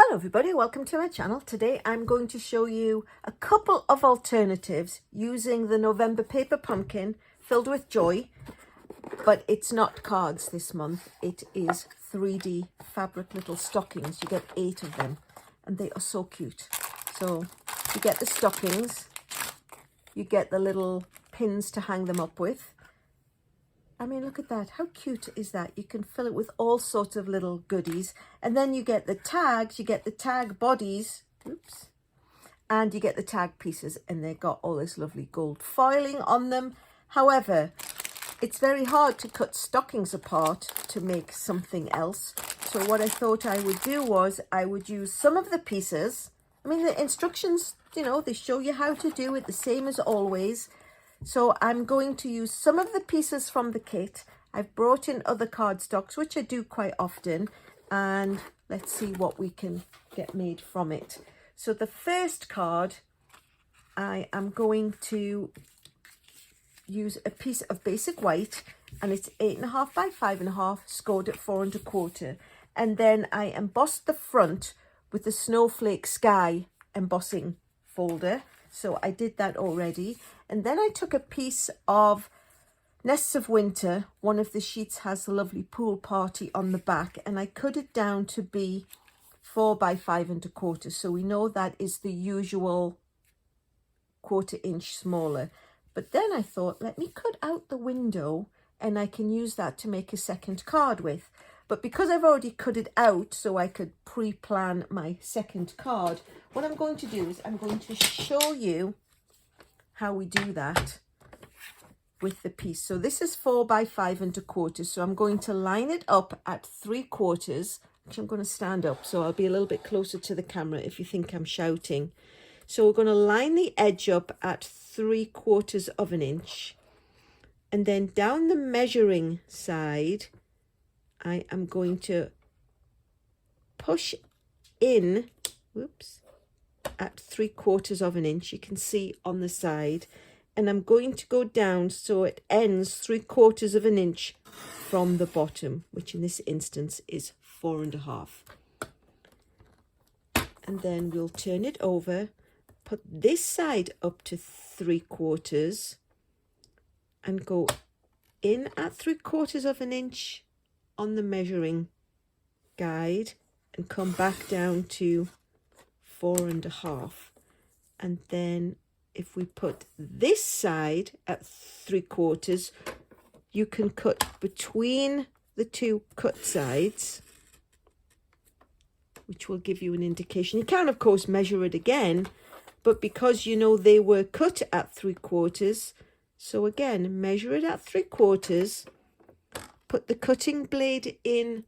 Hello everybody, welcome to my channel. Today I'm going to show you a couple of alternatives using the November paper pumpkin filled with joy, but it's not cards this month. It is 3D fabric little stockings. You get 8 of them and they are so cute. So you get the stockings, you get the little pins to hang them up with. I mean, look at that. How cute is that? You can fill it with all sorts of little goodies. And then you get the tags, you get the tag bodies, oops, and you get the tag pieces, and they've got all this lovely gold foiling on them. However, it's very hard to cut stockings apart to make something else. So what I thought I would do was I would use some of the pieces. I mean, the instructions, you know, they show you how to do it the same as always. So I'm going to use some of the pieces from the kit. I've brought in other cardstocks, which I do quite often, and let's see what we can get made from it. So the first card, I am going to use a piece of basic white, and it's 8.5 by 5.5, scored at 4 1/4. And then I embossed the front with the snowflake sky embossing folder. So I did that already. And then I took a piece of Nests of Winter. One of the sheets has a lovely pool party on the back, and I cut it down to be 4 by 5 1/4. So we know that is the usual 1/4 inch smaller. But then I thought, let me cut out the window and I can use that to make a second card with. But because I've already cut it out so I could pre-plan my second card, what I'm going to do is I'm going to show you how we do that with the piece. So this is 4 by 5 1/4. So I'm going to line it up at 3/4. Actually, I'm going to stand up so I'll be a little bit closer to the camera if you think I'm shouting. So we're going to line the edge up at 3/4 of an inch. And then down the measuring side, I am going to push in, whoops, at 3/4 of an inch. You can see on the side, and I'm going to go down so it ends 3/4 of an inch from the bottom, which in this instance is 4 1/2. And then we'll turn it over, put this side up to 3/4 and go in at 3/4 of an inch on the measuring guide and come back down to 4 1/2. And then if we put this side at 3/4, you can cut between the two cut sides, which will give you an indication. You can of course measure it again, but because you know they were cut at 3/4, so again measure it at 3/4, put the cutting blade in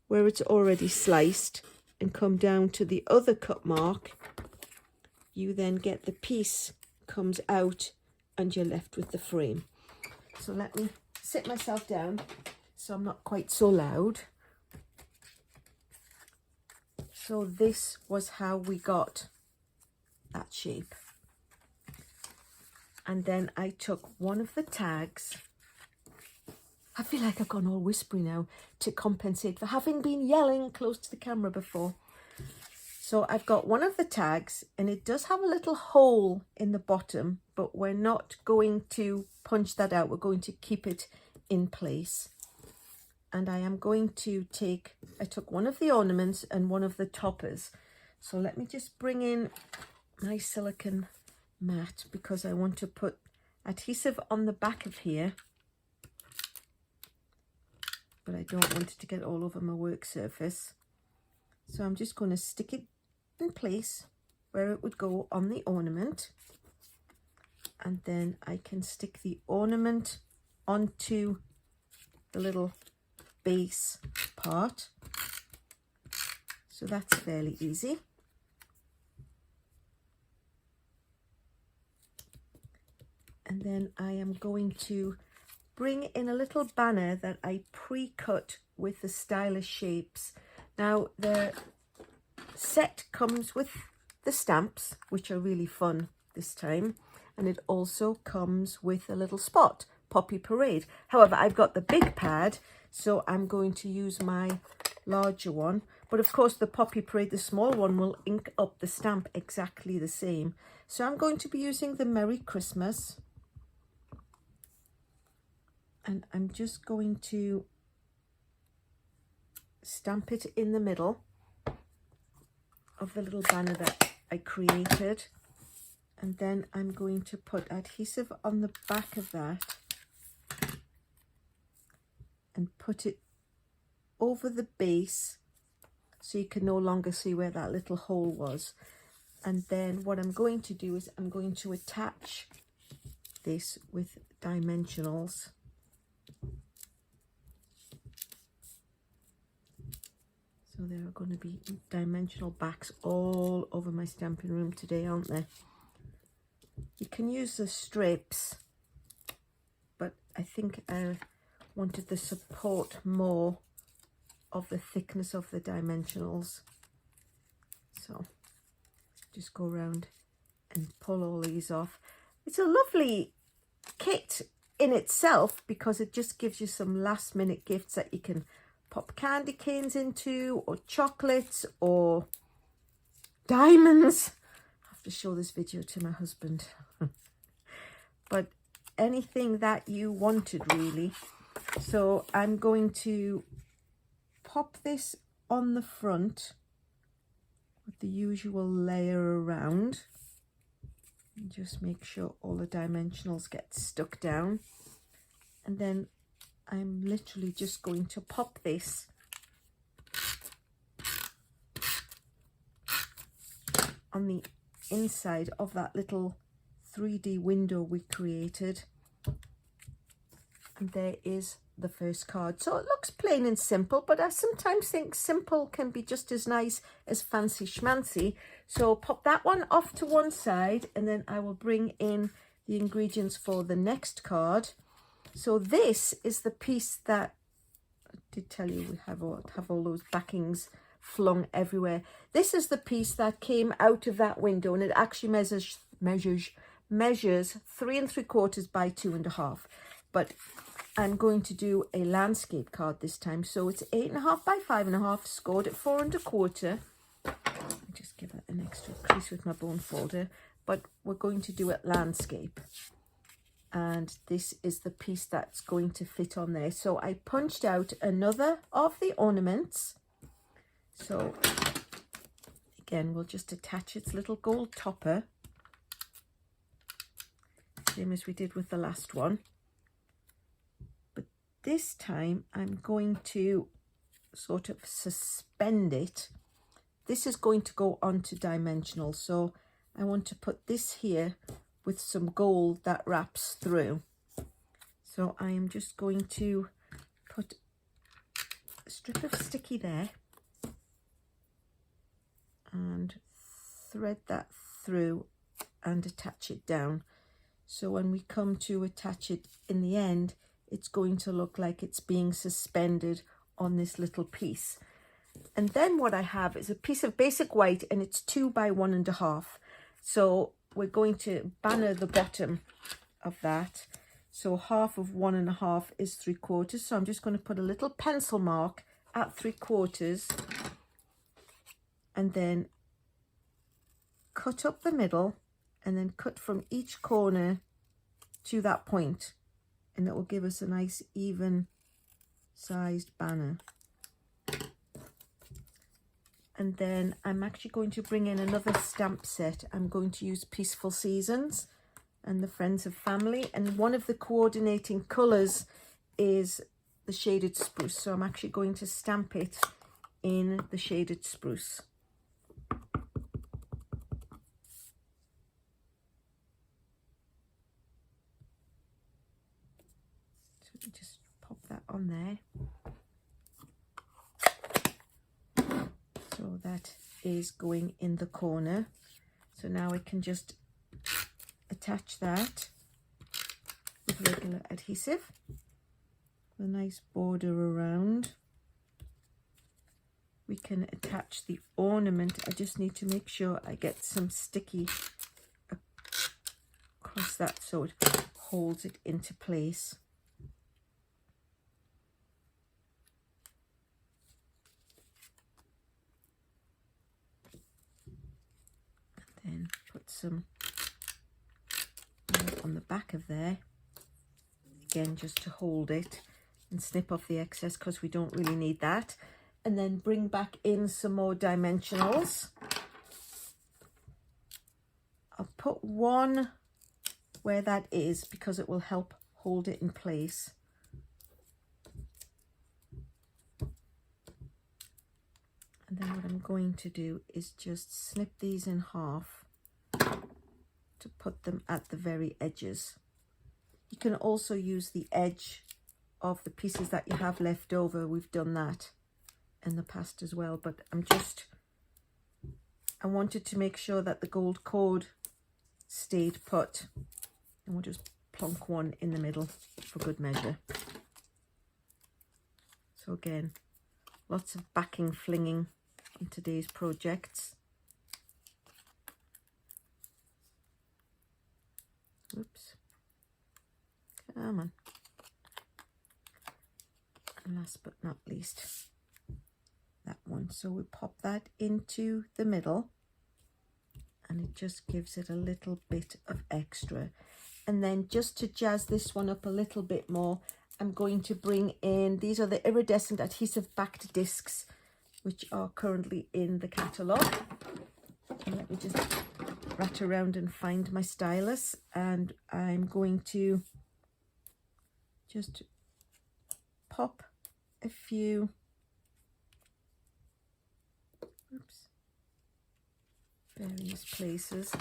where it's already sliced and come down to the other cut mark. You then get the piece comes out and you're left with the frame. So let me sit myself down so I'm not quite so loud. So this was how we got that shape. And then I took one of the tags. I feel like I've gone all whispery now to compensate for having been yelling close to the camera before. So I've got one of the tags, and it does have a little hole in the bottom, but we're not going to punch that out. We're going to keep it in place. And I am going to I took one of the ornaments and one of the toppers. So let me just bring in my silicone mat because I want to put adhesive on the back of here. But I don't want it to get all over my work surface. So I'm just going to stick it in place where it would go on the ornament. And then I can stick the ornament onto the little base part. So that's fairly easy. And then I am going to bring in a little banner that I pre-cut with the stylish shapes. Now the set comes with the stamps, which are really fun this time, and it also comes with a little spot, Poppy Parade. However, I've got the big pad, so I'm going to use my larger one. But of course the Poppy Parade, the small one, will ink up the stamp exactly the same. So I'm going to be using the Merry Christmas. And I'm just going to stamp it in the middle of the little banner that I created. And then I'm going to put adhesive on the back of that and put it over the base so you can no longer see where that little hole was. And then what I'm going to do is I'm going to attach this with dimensionals. So there are going to be dimensional backs all over my stamping room today, aren't there? You can use the strips, but I think I wanted the support more of the thickness of the dimensionals. So just go around and pull all these off. It's a lovely kit in itself because it just gives you some last minute gifts that you can pop candy canes into, or chocolates, or diamonds. I have to show this video to my husband. But anything that you wanted, really. So I'm going to pop this on the front with the usual layer around. And just make sure all the dimensionals get stuck down. And then I'm literally just going to pop this on the inside of that little 3D window we created. And there is the first card. So it looks plain and simple, but I sometimes think simple can be just as nice as fancy schmancy. So pop that one off to one side, and then I will bring in the ingredients for the next card. So this is the piece that I did tell you we have all those backings flung everywhere. This is the piece that came out of that window, and it actually measures 3 3/4 by 2.5. But I'm going to do a landscape card this time, so it's 8.5 by 5.5, scored at 4 1/4. Just give it an extra crease with my bone folder, but we're going to do it landscape. And this is the piece that's going to fit on there. So I punched out another of the ornaments. So again, we'll just attach its little gold topper, same as we did with the last one. But this time I'm going to sort of suspend it. This is going to go onto dimensional. So I want to put this here with some gold that wraps through. So I am just going to put a strip of sticky there and thread that through and attach it down. So when we come to attach it in the end, it's going to look like it's being suspended on this little piece. And then what I have is a piece of basic white, and it's 2 by 1.5. So we're going to banner the bottom of that. So half of 1.5 is 3/4. So I'm just going to put a little pencil mark at 3/4 and then cut up the middle and then cut from each corner to that point, and that will give us a nice even sized banner. And then I'm actually going to bring in another stamp set. I'm going to use Peaceful Seasons and the Friends of Family. And one of the coordinating colours is the shaded spruce. So I'm actually going to stamp it in the shaded spruce. So just pop that on there. So that is going in the corner. So now I can just attach that with regular adhesive, with a nice border around. We can attach the ornament. I just need to make sure I get some sticky across that so it holds it into place. put some on the back of there, again just to hold it, and snip off the excess because we don't really need that. And then bring back in some more dimensionals. I'll put one where that is because it will help hold it in place. And then what I'm going to do is just snip these in half to put them at the very edges. You can also use the edge of the pieces that you have left over. We've done that in the past as well, but I wanted to make sure that the gold cord stayed put, and we'll just plonk one in the middle for good measure. So again, lots of backing flinging on today's projects. Oops. Come on. And last but not least, that one. So we pop that into the middle, and it just gives it a little bit of extra. And then just to jazz this one up a little bit more, I'm going to bring in, these are the iridescent adhesive backed discs, which are currently in the catalogue. And let me just rat around and find my stylus, and I'm going to just pop a few, various places,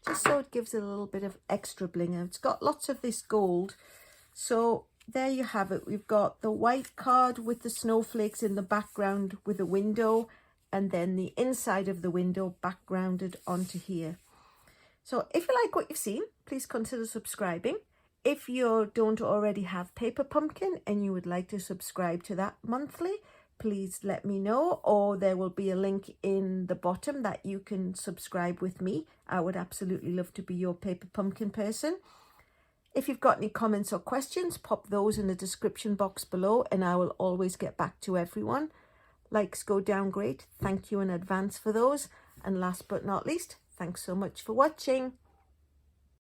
just so it gives it a little bit of extra bling. And it's got lots of this gold. So there you have it. We've got the white card with the snowflakes in the background with a window, and then the inside of the window backgrounded onto here. So if you like what you've seen, please consider subscribing. If you don't already have Paper Pumpkin and you would like to subscribe to that monthly, please let me know, or there will be a link in the bottom that you can subscribe with me. I would absolutely love to be your Paper Pumpkin person. If you've got any comments or questions, pop those in the description box below, and I will always get back to everyone. Likes go down great. Thank you in advance for those. And last but not least, thanks so much for watching.